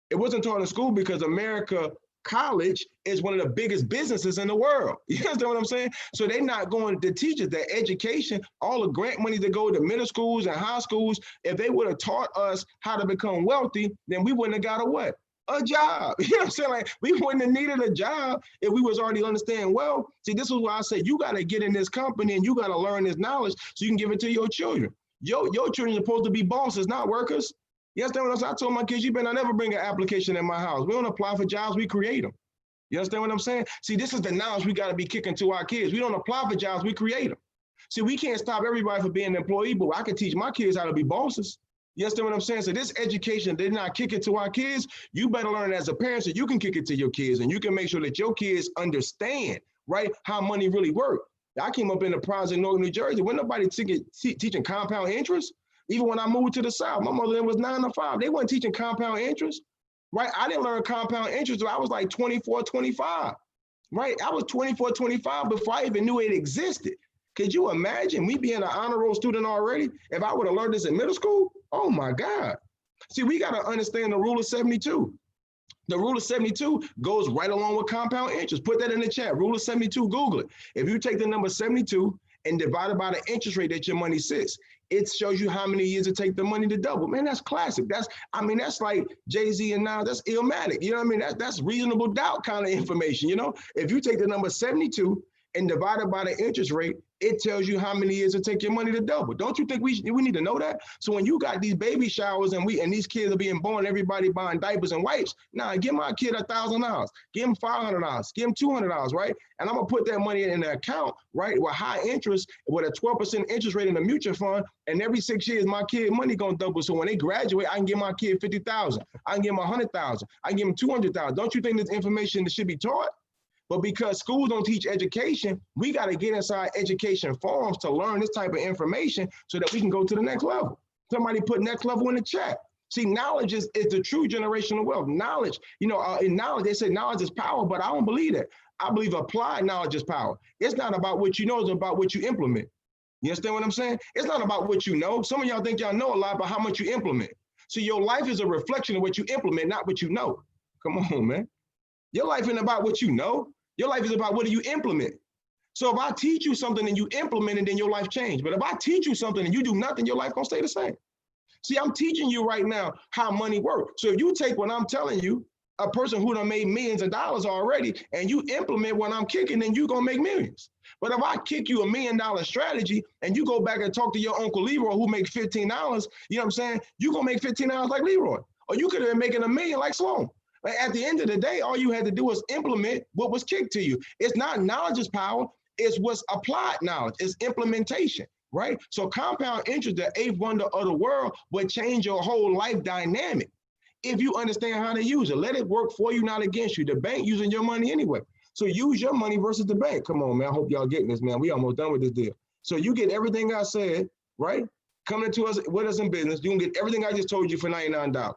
It wasn't taught in school because America College is one of the biggest businesses in the world. You understand what I'm saying? So they're not going to teach us that education, all the grant money that go to middle schools and high schools, if they would have taught us how to become wealthy, then we wouldn't have got a what? A job. You know what I'm saying? Like, we wouldn't have needed a job if we was already understanding well. See, this is why I say you got to get in this company and you got to learn this knowledge so you can give it to your children. Your children are supposed to be bosses, not workers. You understand what I'm saying? I told my kids, you better never bring an application in my house. We don't apply for jobs, we create them. You understand what I'm saying? See, this is the knowledge we got to be kicking to our kids. We don't apply for jobs, we create them. See, we can't stop everybody from being an employee, but I can teach my kids how to be bosses. You understand what I'm saying? So this education, they're not kicking to our kids. You better learn it as a parent so you can kick it to your kids and you can make sure that your kids understand, right, how money really works. I came up in the project in Northern New Jersey. When nobody teaching compound interest. Even when I moved to the South, my mother was 9 to 5. They weren't teaching compound interest, right? I didn't learn compound interest until I was like 24, 25, right? I was 24, 25 before I even knew it existed. Could you imagine me being an honor roll student already? If I would have learned this in middle school, oh my God. See, we got to understand the rule of 72. The rule of 72 goes right along with compound interest. Put that in the chat. Rule of 72, Google it. If you take the number 72 and divide it by the interest rate that your money sits, it shows you how many years it takes the money to double. Man, that's classic. That's like Jay-Z and now that's Illmatic. You know what I mean? That's reasonable doubt kind of information, you know? If you take the number 72 and divide it by the interest rate, it tells you how many years it take your money to double. Don't you think we need to know that? So when you got these baby showers and these kids are being born, everybody buying diapers and wipes, nah, give my kid $1,000, give him $500, give him $200, right? And I'm gonna put that money in the account, right, with high interest, with a 12% interest rate in the mutual fund, and every 6 years my kid money gonna double. So when they graduate, I can give my kid $50,000, I can give him $100,000, I can give him $200,000. Don't you think this information that should be taught? But because schools don't teach education, we got to get inside education forums to learn this type of information so that we can go to the next level. Somebody put next level in the chat. See, knowledge is the true generational wealth. Knowledge, you know, in knowledge, they say knowledge is power, but I don't believe that. I believe applied knowledge is power. It's not about what you know, it's about what you implement. You understand what I'm saying? It's not about what you know. Some of y'all think y'all know a lot about how much you implement. So your life is a reflection of what you implement, not what you know. Come on, man. Your life isn't about what you know. Your life is about what do you implement. So if I teach you something and you implement it, then your life change. But if I teach you something and you do nothing, your life gonna stay the same. See, I'm teaching you right now how money works. So if you take what I'm telling you, a person who done made millions of dollars already, and you implement what I'm kicking, then you gonna make millions. But if I kick you $1 million strategy and you go back and talk to your Uncle Leroy who makes $15, you know what I'm saying? You gonna make $15 like Leroy. Or you could have been making $1 million like Sloan. At the end of the day, all you had to do was implement what was kicked to you. It's not knowledge is power, it's what's applied knowledge, it's implementation, right? So compound interest, the 8th wonder of the world, would change your whole life dynamic if you understand how to use it. Let it work for you, not against you. The bank using your money anyway. So use your money versus the bank. Come on, man. I hope y'all getting this, man. We almost done with this deal. So you get everything I said, right? Coming to us with us in business, you can get everything I just told you for $99.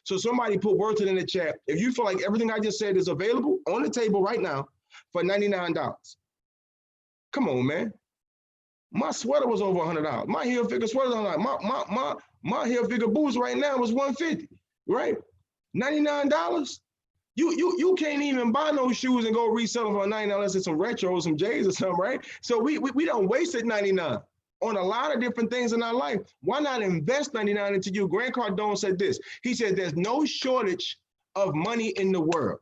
So somebody put words in the chat. If you feel like everything I just said is available on the table right now for $99. Come on, man. My sweater was over $100. My heel figure sweater was $100. My heel figure boots right now was $150, right? $99. You can't even buy no shoes and go resell them for $99 unless it's some retros, some J's or something, right? So we don't waste it $99 on a lot of different things in our life. Why not invest $99 into you? Grant Cardone said this. He said, there's no shortage of money in the world.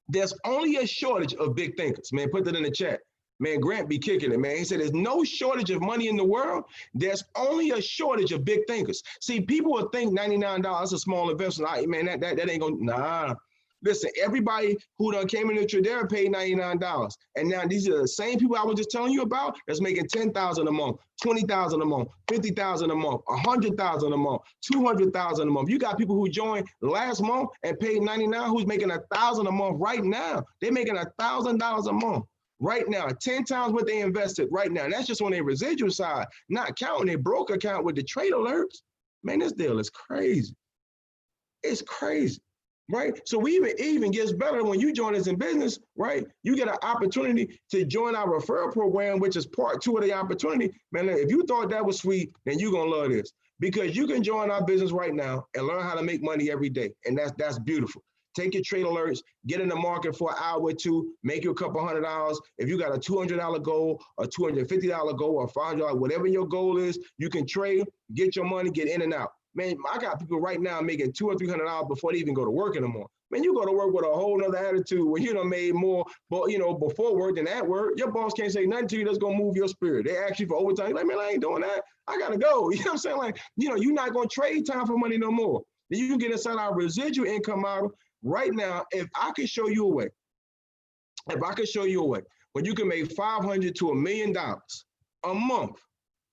There's only a shortage of big thinkers. Man, put that in the chat. Man, Grant be kicking it, man. He said there's no shortage of money in the world. There's only a shortage of big thinkers. See, people will think $99 is a small investment. Man, that ain't gonna, nah. Listen, everybody who done came into Tradera paid $99. And now these are the same people I was just telling you about that's making $10,000 a month, $20,000 a month, $50,000 a month, $100,000 a month, $200,000 a month. You got people who joined last month and paid $99 who's making $1,000 a month right now. They're making $1,000 a month. Right now, 10 times what they invested right now. And that's just on their residual side, not counting their broker account with the trade alerts. Man, this deal is crazy. It's crazy, right? So we even gets better when you join us in business, right? You get an opportunity to join our referral program, which is part 2 of the opportunity. Man, if you thought that was sweet, then you're going to love this because you can join our business right now and learn how to make money every day. And that's beautiful. Take your trade alerts, get in the market for an hour or two, make you a couple $100. If you got a $200 goal, a $250 goal, or $500, whatever your goal is, you can trade, get your money, get in and out. Man, I got people right now making $200 or $300 before they even go to work in the morning. Man, you go to work with a whole nother attitude when you done made more, but before work than at work. Your boss can't say nothing to you that's gonna move your spirit. They ask you for overtime. You're like, man, I ain't doing that. I gotta go. You know what I'm saying? Like, you're not gonna trade time for money no more. Then you can get inside our residual income model. Right now, if I could show you a way, when you can make $500 to $1 million a month,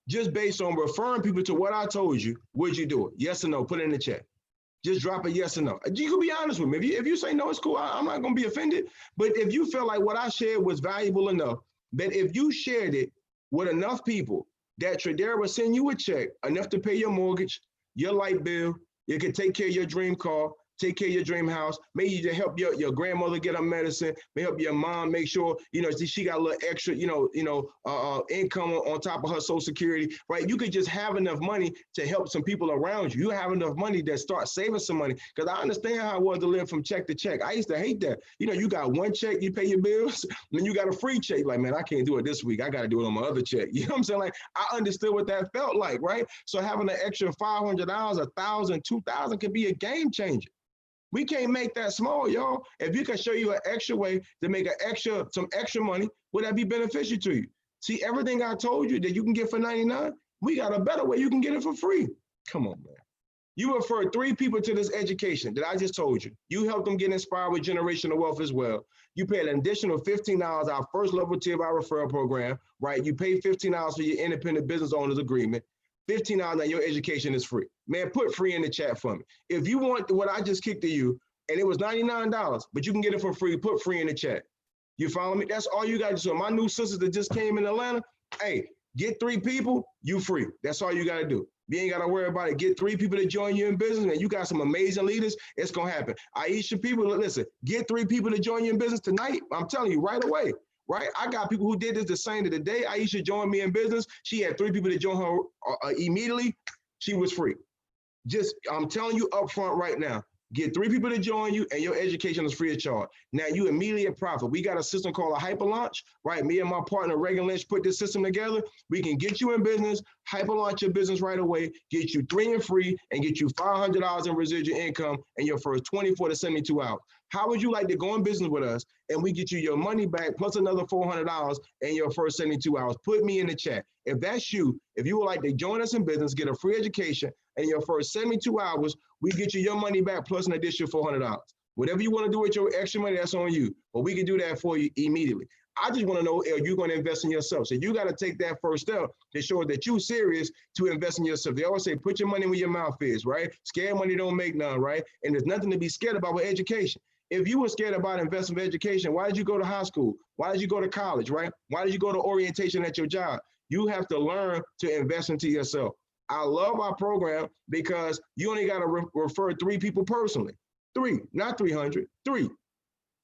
just based on referring people to what I told you, would you do it? Yes or no? Put it in the chat. Just drop a yes or no. You can be honest with me. If you say no, it's cool. I'm not going to be offended. But if you feel like what I shared was valuable enough, that if you shared it with enough people, that Tradera will send you a check enough to pay your mortgage, your light bill, you can take care of your dream car, take care of your dream house, maybe to help your grandmother get her medicine, may help your mom make sure, she got a little extra, income on top of her Social Security, right? You could just have enough money to help some people around you. You have enough money to start saving some money. Because I understand how it was to live from check to check. I used to hate that. You got one check, you pay your bills, and then you got a free check. Like, man, I can't do it this week. I got to do it on my other check. You know what I'm saying? Like, I understood what that felt like, right? So having an extra $500, $1,000, $2,000 could be a game changer. We can't make that small, y'all. If you can show you an extra way to make some extra money, would that be beneficial to you? See, everything I told you that you can get for $99, we got a better way you can get it for free. Come on, man. You referred 3 people to this education that I just told you. You helped them get inspired with generational wealth as well. You paid an additional $15, our first level tier of our referral program, right? You pay $15 for your independent business owners agreement. $15 and your education is free. Man, put free in the chat for me. If you want what I just kicked to you, and it was $99, but you can get it for free, put free in the chat. You follow me? That's all you got to do. So my new sisters that just came in Atlanta, hey, get 3 people, you free. That's all you got to do. You ain't got to worry about it. Get 3 people to join you in business, and you got some amazing leaders. It's going to happen. Aisha, people, listen, get 3 people to join you in business tonight. I'm telling you right away. Right? I got people who did this the same to the day Aisha joined me in business. She had 3 people to join her immediately. She was free. I'm telling you up front right now, get 3 people to join you and your education is free of charge. Now you immediately profit. We got a system called a hyper launch, right? Me and my partner, Reagan Lynch, put this system together. We can get you in business, hyper launch your business right away, get you 3 and free, and get you $500 in residual income in your first 24 to 72 hours. How would you like to go in business with us and we get you your money back plus another $400 in your first 72 hours? Put me in the chat. If that's you, if you would like to join us in business, get a free education, and your first 72 hours, we get you your money back plus an additional $400. Whatever you want to do with your extra money, that's on you. But we can do that for you immediately. I just want to know, are you going to invest in yourself? So you got to take that first step to show that you're serious to invest in yourself. They always say, put your money where your mouth is, right? Scared money don't make none, right? And there's nothing to be scared about with education. If you were scared about investing in education, why did you go to high school? Why did you go to college, right? Why did you go to orientation at your job? You have to learn to invest into yourself. I love our program because you only got to refer 3 people personally. 3, not 300, 3.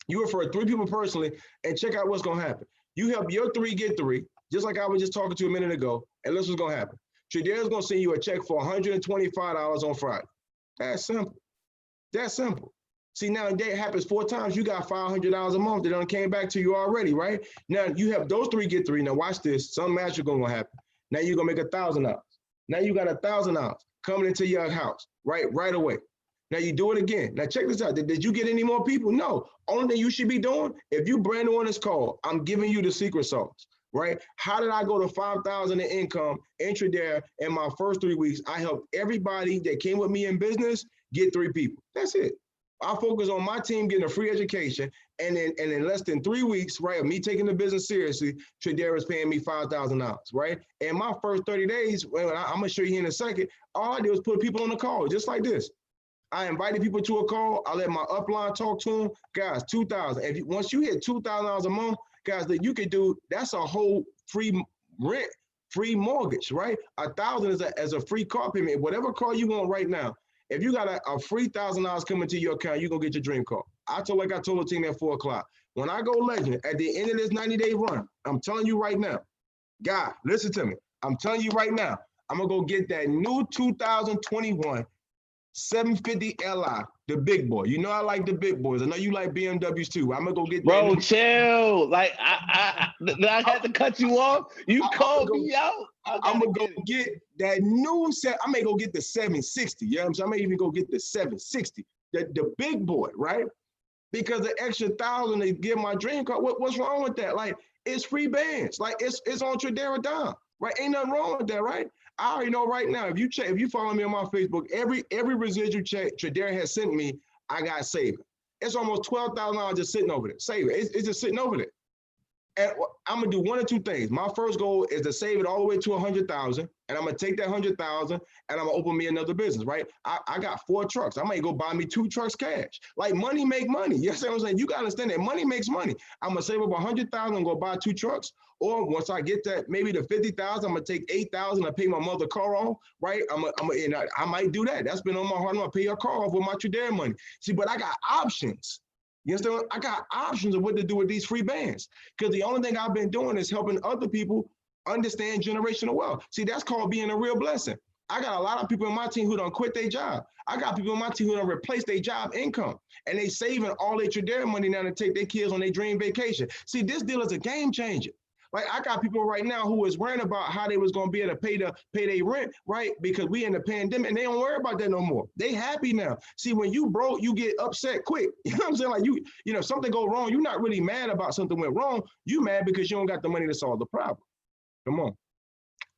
You refer 3 people personally and check out what's going to happen. You help your 3 get 3, just like I was just talking to a minute ago, and this what's going to happen. Tradera's going to send you a check for $125 on Friday. That's simple. That's simple. See, now that happens 4 times. You got $500 a month that done came back to you already, right? Now you have those 3 get 3. Now watch this. Something magical going to happen. Now you're going to make $1,000. Now you got $1,000 coming into your house, right away. Now you do it again. Now check this out. Did you get any more people? No. Only thing you should be doing, if you brand new on this call, I'm giving you the secret sauce, right? How did I go to 5,000 in income intraday in my first 3 weeks? I helped everybody that came with me in business get 3 people. That's it. I focus on my team getting a free education, and in less than 3 weeks, right, of me taking the business seriously, Tradera is paying me $5,000, right? And my first 30 days, well, I'm gonna show you in a second, all I did was put people on the call, just like this. I invited people to a call. I let my upline talk to them. Guys, 2,000. Once you hit $2,000 a month, guys, that you could do, that's a whole free rent, free mortgage, right? 1,000 is a free car payment. Whatever car you want right now, if you got a free $1,000 coming to your account, you're gonna get your dream car. I told the team at 4 o'clock, when I go legend at the end of this 90-day run, I'm telling you right now, God, listen to me. I'm telling you right now, I'm gonna go get that new 2021 750 Li, the big boy. You know I like the big boys. I know you like BMWs too. I'm gonna go get that. Bro, chill. Like I had to cut you off. You called me out. I'm gonna go get that new set. I may go get the 760. You know what I'm saying? I may even go get the 760, the big boy, right? Because the extra 1,000 they give my dream car. What's wrong with that? Like, it's free bands. Like, it's on Tradera Dime, right? Ain't nothing wrong with that, right? I already know right now, if you follow me on my Facebook, every residual check Tradera has sent me, I got saved. It's almost $12,000 just sitting over there. Save it. It's just sitting over there. And I'm gonna do one or two things. My first goal is to save it all the way to 100,000, and I'm gonna take that 100,000 and I'm gonna open me another business, right? I got 4 trucks. I might go buy me 2 trucks cash. Like, money make money. You know what I'm saying? You gotta understand that money makes money. I'm gonna save up 100,000 and go buy 2 trucks. Or once I get that, maybe the 50,000, I'm gonna take 8,000 and pay my mother car off, right? I might do that. That's been on my heart. I'm gonna pay her car off with my Tradera money. See, but I got options. You understand? I got options of what to do with these free bands. Because the only thing I've been doing is helping other people understand generational wealth. See, that's called being a real blessing. I got a lot of people in my team who don't quit their job. I got people in my team who don't replace their job income. And they saving all their Tradera money now to take their kids on their dream vacation. See, this deal is a game changer. Like, I got people right now who is worrying about how they was gonna be able to pay their rent, right? Because we in the pandemic, and they don't worry about that no more. They happy now. See, when you broke, you get upset quick. You know what I'm saying? Like, you know, something go wrong, you're not really mad about something went wrong. You mad because you don't got the money to solve the problem. Come on.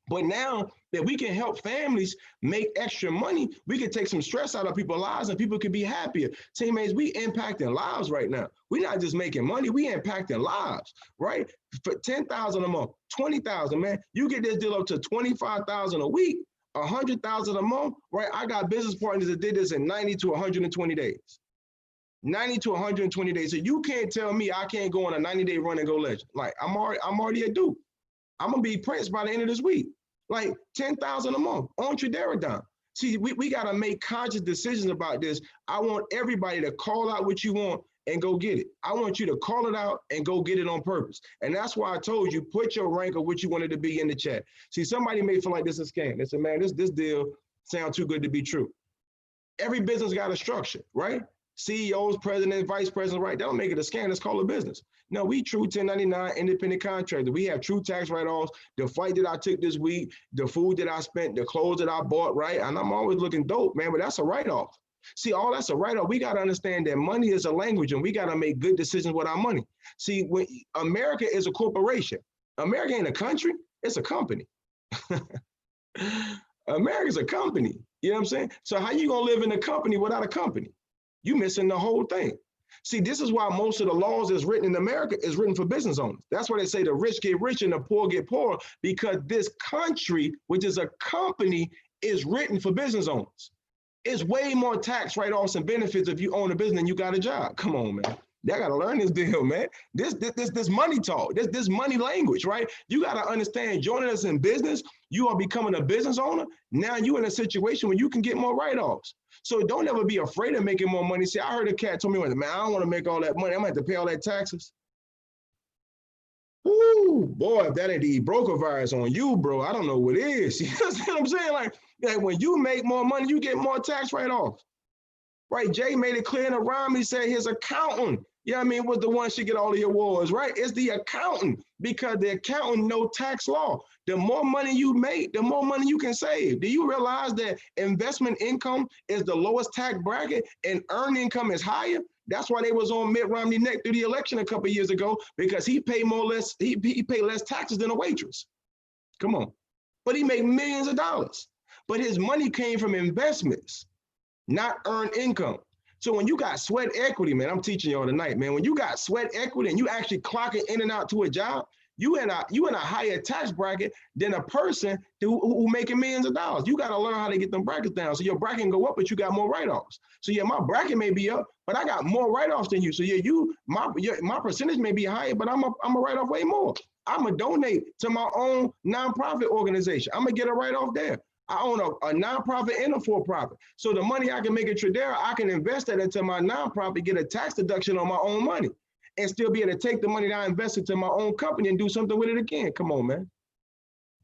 But now that we can help families make extra money, we can take some stress out of people's lives and people can be happier. Teammates, we impacting lives right now. We're not just making money, we impacting lives, right? For 10,000 a month, 20,000, man, you get this deal up to 25,000 a week, 100,000 a month, right? I got business partners that did this in 90 to 120 days. 90 to 120 days. So you can't tell me I can't go on a 90-day run and go legend. Like, I'm already a dude. I'm gonna be Prince by the end of this week. Like 10,000 a month on Tradera Dime. See, we gotta make conscious decisions about this. I want everybody to call out what you want and go get it. I want you to call it out and go get it on purpose. And that's why I told you, put your rank of what you wanted to be in the chat. See, somebody may feel like this is a scam. They said, man, this deal sounds too good to be true. Every business got a structure, right? CEOs, president, vice president, right? That don't make it a scam. It's called a business. No, we true 1099 independent contractor. We have true tax write-offs. The flight that I took this week, the food that I spent, the clothes that I bought, right? And I'm always looking dope, man, but that's a write-off. See, all that's a write-off. We got to understand that money is a language and we got to make good decisions with our money. See, when America is a corporation. America ain't a country, it's a company. America's a company. You know what I'm saying? So how you gonna live in a company without a company? You missing the whole thing. See, this is why most of the laws that's written in America is written for business owners. That's why they say the rich get rich and the poor get poor, because this country, which is a company, is written for business owners. It's way more tax write-offs and benefits if you own a business and you got a job. Come on, man. Y'all gotta learn this deal, man. This money talk, this money language, right? You gotta understand, joining us in business, you are becoming a business owner. Now you in a situation where you can get more write-offs. So don't ever be afraid of making more money. See, I heard a cat told me, man, I don't want to make all that money. I'm gonna have to pay all that taxes. Ooh, boy, if that ain't the broker virus on you, bro, I don't know what is. You know what I'm saying? Like when you make more money, you get more tax write-offs. right? Jay made it clear in the rhyme. He said his accountant, you know what I mean, was the one should get all the awards, right? It's the accountant, because the accountant know tax law. The more money you make, the more money you can save. Do you realize that investment income is the lowest tax bracket and earned income is higher? That's why they was on Mitt Romney neck through the election a couple of years ago, because he paid he paid less taxes than a waitress. Come on. But he made millions of dollars. But his money came from investments, not earned income. So when you got sweat equity, man, I'm teaching y'all tonight, man. When you got sweat equity and you actually clocking in and out to a job, you in a higher tax bracket than a person who making millions of dollars. You got to learn how to get them brackets down. So your bracket can go up, but you got more write-offs. So yeah, my bracket may be up, but I got more write-offs than you. So yeah, my percentage may be higher, but I'm a write off way more. I'm gonna donate to my own nonprofit organization. I'm gonna get a write-off there. I own a nonprofit and a for-profit. So the money I can make at Tradera, I can invest that into my nonprofit, get a tax deduction on my own money, and still be able to take the money that I invested to my own company and do something with it again. Come on, man.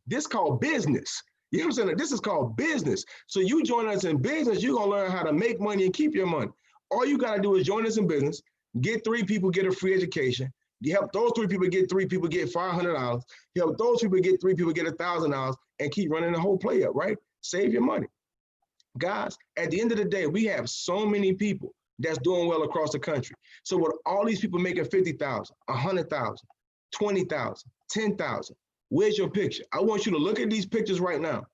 This is called business. You know what I'm saying? This is called business. So you join us in business, you're gonna learn how to make money and keep your money. All you gotta do is join us in business, get 3 people, get a free education. You help those 3 people get $500. Help those people get 3 people get $1,000, and keep running the whole play up, right? Save your money. Guys, at the end of the day, we have so many people that's doing well across the country. So with all these people making 50,000, 100,000, 20,000, 10,000, where's your picture? I want you to look at these pictures right now,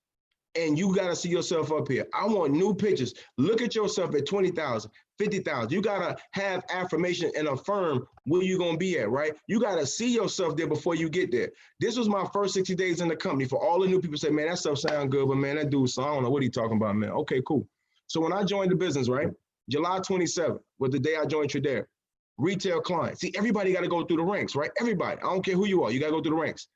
and you got to see yourself up here. I want new pictures. Look at yourself at 20,000, 50,000. You got to have affirmation and affirm where you're going to be at, right? You got to see yourself there before you get there. This was my first 60 days in the company. For all the new people say, man, that stuff sounds good, but man, that dude, so I don't know what he talking about, man. Okay, cool. So when I joined the business, right, July 27th was the day I joined Tradera. Retail clients. See, everybody got to go through the ranks, right? Everybody. I don't care who you are. You got to go through the ranks.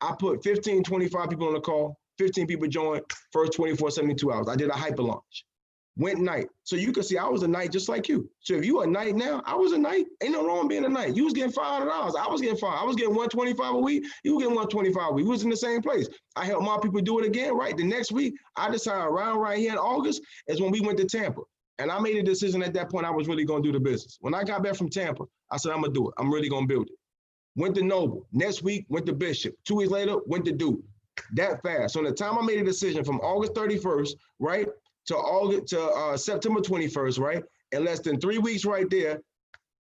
I put 15, 25 people on the call. 15 people joined, first 24, 72 hours. I did a hyper launch. Went night. So you can see I was a night just like you. So if you a night now, I was a night. Ain't no wrong being a night. You was getting $500. I was getting $500. I was getting $125 a week. You were getting $125 a week. We was in the same place. I helped my people do it again, right? The next week, I decided around right here in August is when we went to Tampa. And I made a decision at that point I was really going to do the business. When I got back from Tampa, I said, I'm going to do it. I'm really going to build it. Went to Noble. Next week, went to Bishop. 2 weeks later, went to Duke. That fast. So in the time I made a decision from August 31st, right, to September 21st, right, in less than 3 weeks right there,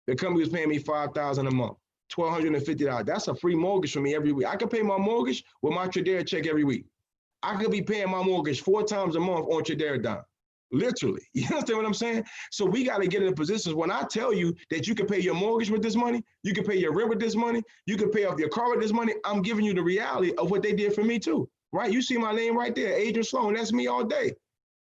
the company was paying me $5,000 a month, $1,250. That's a free mortgage for me every week. I could pay my mortgage with my Tradera check every week. I could be paying my mortgage 4 times a month on Tradera dime. Literally. You understand what I'm saying? So we got to get in positions when I tell you that you can pay your mortgage with this money, you can pay your rent with this money, you can pay off your car with this money. I'm giving you the reality of what they did for me too, right? You see my name right there, Adrian Sloan. That's me all day.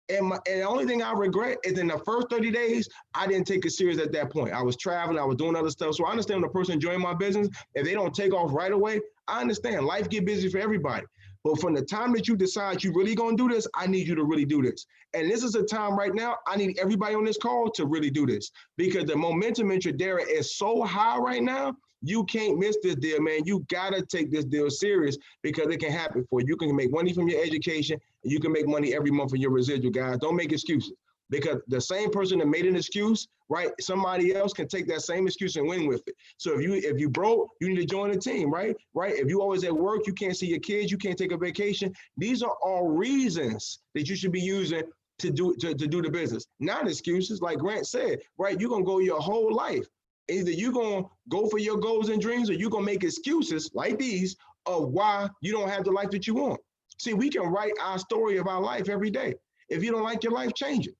And the only thing I regret is in the first 30 days, I didn't take it serious at that point. I was traveling, I was doing other stuff. So I understand when a person join my business, if they don't take off right away, I understand life get busy for everybody. But from the time that you decide you really gonna do this, I need you to really do this. And this is a time right now, I need everybody on this call to really do this, because the momentum in Tradera is so high right now, you can't miss this deal, man. You gotta take this deal serious, because it can happen for you. You can make money from your education, and you can make money every month from your residual, guys. Don't make excuses, because the same person that made an excuse, right, somebody else can take that same excuse and win with it. So if you broke, you need to join a team, right? If you always at work, you can't see your kids, you can't take a vacation. These are all reasons that you should be using to do the business, not excuses. Like Grant said, right? You're gonna go your whole life. Either you're gonna go for your goals and dreams, or you're gonna make excuses like these of why you don't have the life that you want. See, we can write our story of our life every day. If you don't like your life, change it.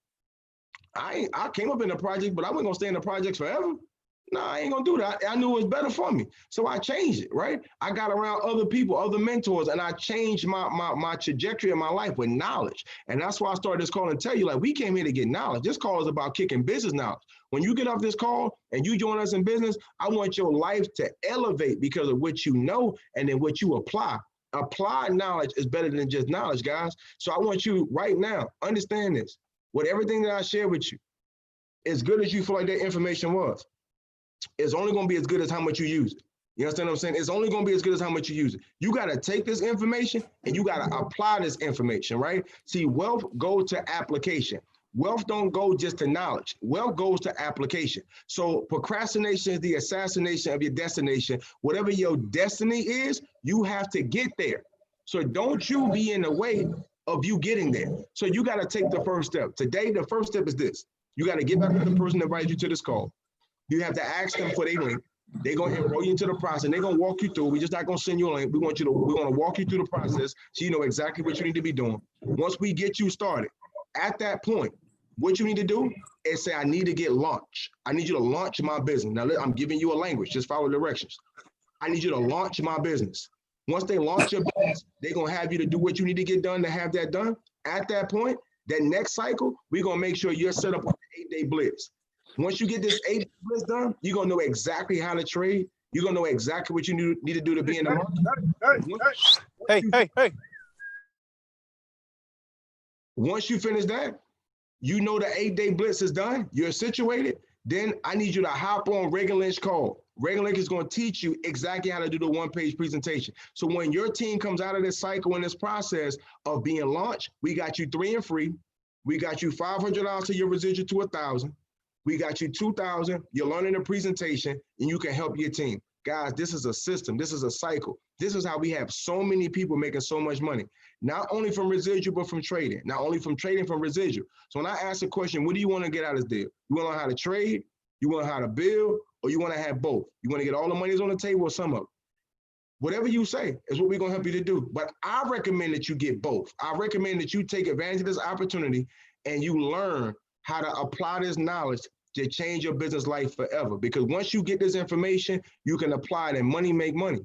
I came up in the project, but I wasn't gonna stay in the projects forever. No, I ain't gonna do that. I knew it was better for me. So I changed it, right? I got around other people, other mentors, and I changed my trajectory of my life with knowledge. And that's why I started this call and tell you, like, we came here to get knowledge. This call is about kicking business knowledge. When you get off this call and you join us in business, I want your life to elevate because of what you know and then what you apply. Applied knowledge is better than just knowledge, guys. So I want you right now, understand this. With everything that I share with you, as good as you feel like that information was, it's only going to be as good as how much you use it. You understand what I'm saying? It's only going to be as good as how much you use it. You got to take this information and you got to apply this information, right? See, wealth goes to application. Wealth don't go just to knowledge. Wealth goes to application. So procrastination is the assassination of your destination. Whatever your destiny is, you have to get there. So don't you be in the way of you getting there. So you got to take the first step. Today, the first step is this. You got to get back to the person that invited you to this call. You have to ask them for their link. They're going to enroll you into the process. They're going to walk you through. We're just not going to send you a link. We're going to walk you through the process so you know exactly what you need to be doing. Once we get you started, at that point, what you need to do is say, I need to get launched. I need you to launch my business. Now, I'm giving you a language. Just follow directions. I need you to launch my business. Once they launch your business, they're going to have you to do what you need to get done to have that done. At that point, that next cycle, we're going to make sure you're set up on the 8-day blitz. Once you get this 8-day blitz done, you're going to know exactly how to trade. You're going to know exactly what you need to do to be in the market. Hey. Once you finish that, you know the 8-day blitz is done. You're situated. Then I need you to hop on Reagan Lynch call. Reagan Lynch is going to teach you exactly how to do the one-page presentation. So when your team comes out of this cycle in this process of being launched, we got you 3 and free. We got you $500 to your residual to $1,000. We got you $2,000. You're learning the presentation, and you can help your team. Guys, this is a system. This is a cycle. This is how we have so many people making so much money, not only from residual, but from trading, not only from trading, from residual. So when I ask a question, what do you want to get out of this deal? You want to learn how to trade, you want to learn how to build, or you want to have both? You want to get all the monies on the table or some of it? Whatever you say is what we're going to help you to do. But I recommend that you get both. I recommend that you take advantage of this opportunity and you learn how to apply this knowledge to change your business life forever. Because once you get this information, you can apply it and money make money.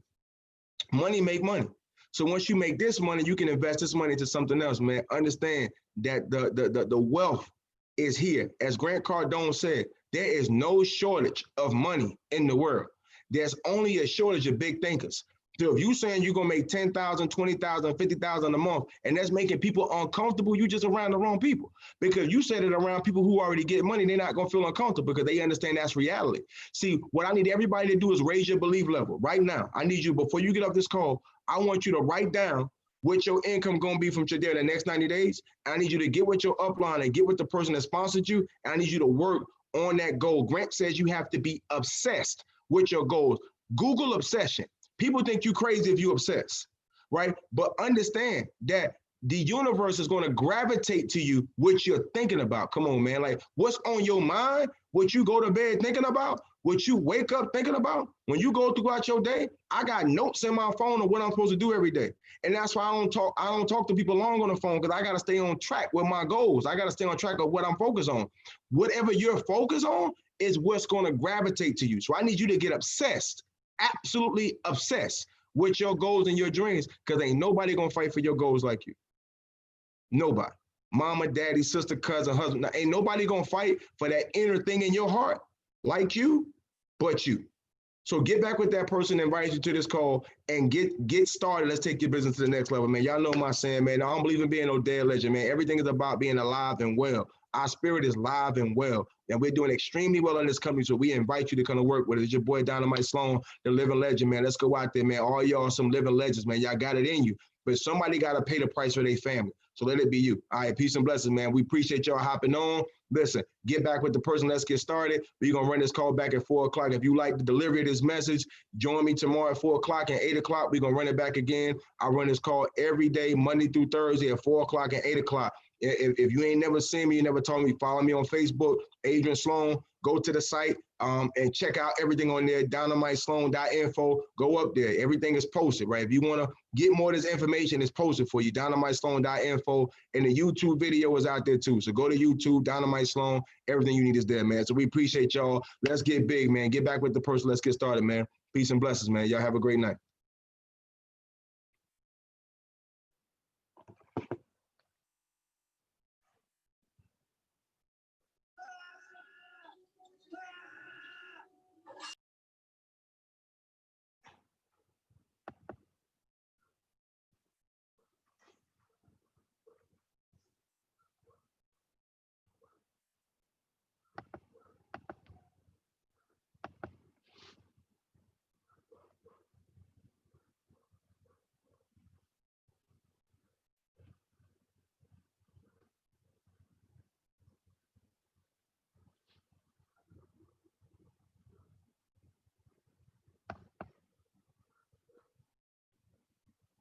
Money make money. So once you make this money, you can invest this money into something else, man. Understand that the wealth is here. As Grant Cardone said, there is no shortage of money in the world. There's only a shortage of big thinkers. So if you saying you're gonna make 10,000, 20,000, 50,000 a month, and that's making people uncomfortable, you just around the wrong people. Because you said it around people who already get money, they're not gonna feel uncomfortable because they understand that's reality. See, what I need everybody to do is raise your belief level right now. I need you, before you get off this call, I want you to write down what your income gonna be from today in the next 90 days. I need you to get with your upline and get with the person that sponsored you. And I need you to work on that goal. Grant says you have to be obsessed with your goals. Google obsession. People think you crazy if you obsess, right? But understand that the universe is going to gravitate to you what you're thinking about. Come on, man. Like, what's on your mind, what you go to bed thinking about, what you wake up thinking about, when you go throughout your day, I got notes in my phone of what I'm supposed to do every day. And that's why I don't talk to people long on the phone, because I got to stay on track with my goals. I got to stay on track of what I'm focused on. Whatever you're focused on is what's going to gravitate to you. So I need you to get obsessed. Absolutely obsessed with your goals and your dreams, because ain't nobody gonna fight for your goals like you. Nobody. Mama, daddy, sister, cousin, husband. Ain't nobody gonna fight for that inner thing in your heart like you, but you. So get back with that person that invited you to this call and get started. Let's take your business to the next level, man. Y'all know my saying, man. I don't believe in being no dead legend, man. Everything is about being alive and well. Our spirit is live and well, and we're doing extremely well in this company, so we invite you to come to work with it. It's your boy Dynamite Sloan, the living legend, man. Let's go out there, man. All y'all some living legends, man. Y'all got it in you, but somebody got to pay the price for their family, so let it be you. All right, peace and blessings, man. We appreciate y'all hopping on. Listen, get back with the person. Let's get started. We're going to run this call back at 4 o'clock. If you like the delivery of this message, join me tomorrow at 4 o'clock and 8 o'clock. We're going to run it back again. I run this call every day, Monday through Thursday at 4 o'clock and 8 o'clock. If you ain't never seen me, you never told me, follow me on Facebook, Adrian Sloan. Go to the site and check out everything on there, dynamitesloan.info. Go up there. Everything is posted, right? If you want to get more of this information, it's posted for you, dynamitesloan.info. And the YouTube video is out there too. So go to YouTube, Dynamite Sloan. Everything you need is there, man. So we appreciate y'all. Let's get big, man. Get back with the person. Let's get started, man. Peace and blessings, man. Y'all have a great night.